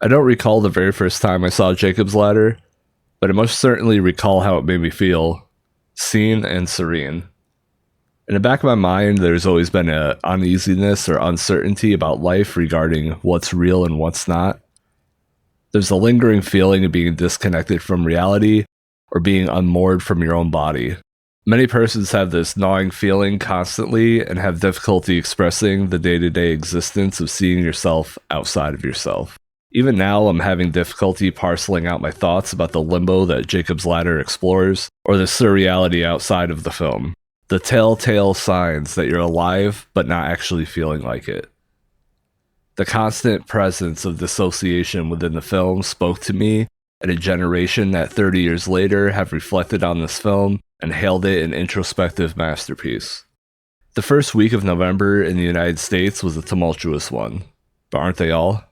I don't recall the very first time I saw Jacob's Ladder, but I most certainly recall how it made me feel, seen and serene. In the back of my mind, there's always been an uneasiness or uncertainty about life regarding what's real and what's not. There's a lingering feeling of being disconnected from reality or being unmoored from your own body. Many persons have this gnawing feeling constantly and have difficulty expressing the day-to-day existence of seeing yourself outside of yourself. Even now, I'm having difficulty parceling out my thoughts about the limbo that Jacob's Ladder explores, or the surreality outside of the film. The telltale signs that you're alive but not actually feeling like it. The constant presence of dissociation within the film spoke to me, and a generation that 30 years later have reflected on this film and hailed it an introspective masterpiece. The first week of November in the United States was a tumultuous one, but aren't they all?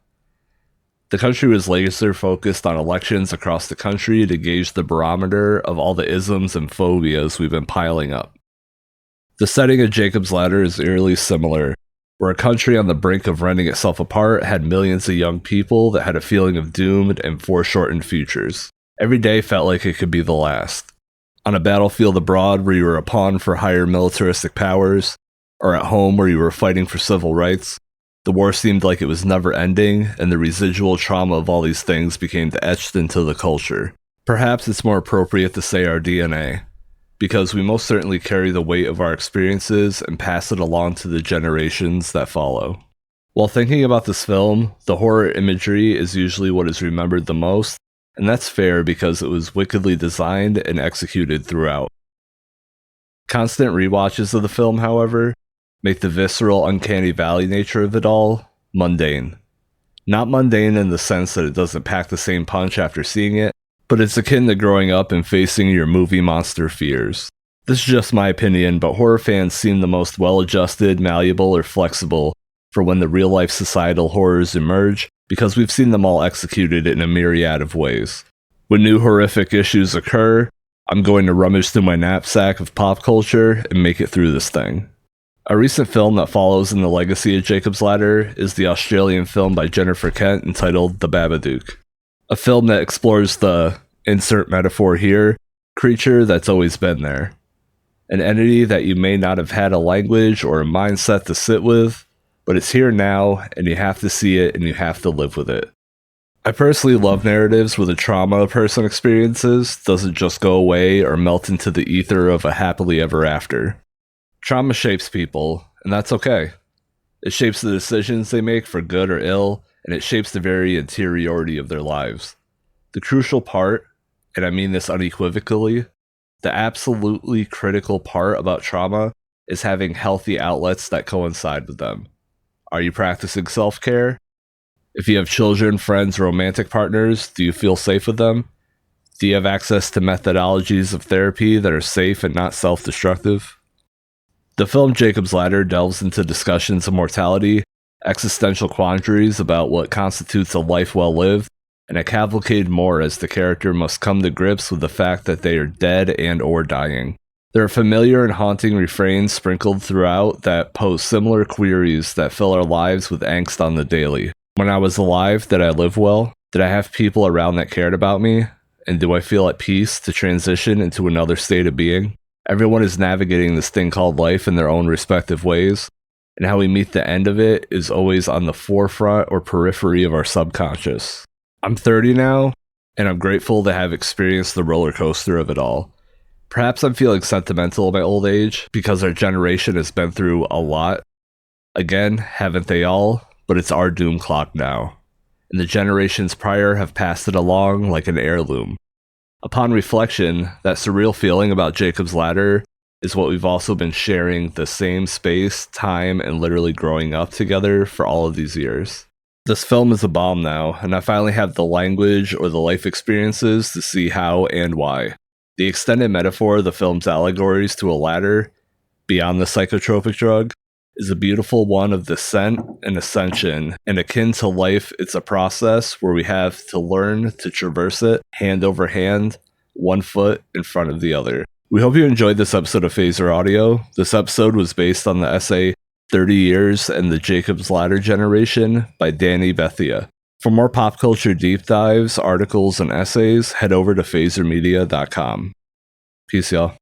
The country was laser focused on elections across the country to gauge the barometer of all the isms and phobias we've been piling up. The setting of Jacob's Ladder is eerily similar, where a country on the brink of rending itself apart had millions of young people that had a feeling of doomed and foreshortened futures. Every day felt like it could be the last. On a battlefield abroad where you were a pawn for higher militaristic powers, or at home where you were fighting for civil rights, the war seemed like it was never ending, and the residual trauma of all these things became etched into the culture. Perhaps it's more appropriate to say our DNA, because we most certainly carry the weight of our experiences and pass it along to the generations that follow. While thinking about this film, the horror imagery is usually what is remembered the most, and that's fair because it was wickedly designed and executed throughout. Constant rewatches of the film, however, make the visceral, uncanny valley nature of it all mundane. Not mundane in the sense that it doesn't pack the same punch after seeing it, but it's akin to growing up and facing your movie monster fears. This is just my opinion, but horror fans seem the most well-adjusted, malleable, or flexible for when the real-life societal horrors emerge, because we've seen them all executed in a myriad of ways. When new horrific issues occur, I'm going to rummage through my knapsack of pop culture and make it through this thing. A recent film that follows in the legacy of Jacob's Ladder is the Australian film by Jennifer Kent entitled The Babadook. A film that explores the, insert metaphor here, creature that's always been there. An entity that you may not have had a language or a mindset to sit with, but it's here now, and you have to see it and you have to live with it. I personally love narratives where the trauma a person experiences doesn't just go away or melt into the ether of a happily ever after. Trauma shapes people, and that's okay. It shapes the decisions they make for good or ill, and it shapes the very interiority of their lives. The crucial part, and I mean this unequivocally, the absolutely critical part about trauma is having healthy outlets that coincide with them. Are you practicing self-care? If you have children, friends, or romantic partners, do you feel safe with them? Do you have access to methodologies of therapy that are safe and not self-destructive? The film Jacob's Ladder delves into discussions of mortality, existential quandaries about what constitutes a life well lived, and a cavalcade more as the character must come to grips with the fact that they are dead and or dying. There are familiar and haunting refrains sprinkled throughout that pose similar queries that fill our lives with angst on the daily. When I was alive, did I live well? Did I have people around that cared about me? And do I feel at peace to transition into another state of being? Everyone is navigating this thing called life in their own respective ways, and how we meet the end of it is always on the forefront or periphery of our subconscious. I'm 30 now, and I'm grateful to have experienced the roller coaster of it all. Perhaps I'm feeling sentimental in my old age because our generation has been through a lot. Again, haven't they all? But it's our doom clock now, and the generations prior have passed it along like an heirloom. Upon reflection, that surreal feeling about Jacob's Ladder is what we've also been sharing the same space, time, and literally growing up together for all of these years. This film is a bomb now, and I finally have the language or the life experiences to see how and why. The extended metaphor of the film's allegories to a ladder, beyond the psychotropic drug, is a beautiful one of descent and ascension, and akin to life, it's a process where we have to learn to traverse it hand over hand, one foot in front of the other. We hope you enjoyed this episode of PHASR Audio. This episode was based on the essay 30 Years and the Jacob's Ladder Generation by Dani, Bethea. For more pop culture deep dives, articles, and essays, head over to PHASRmedia.com. Peace, y'all.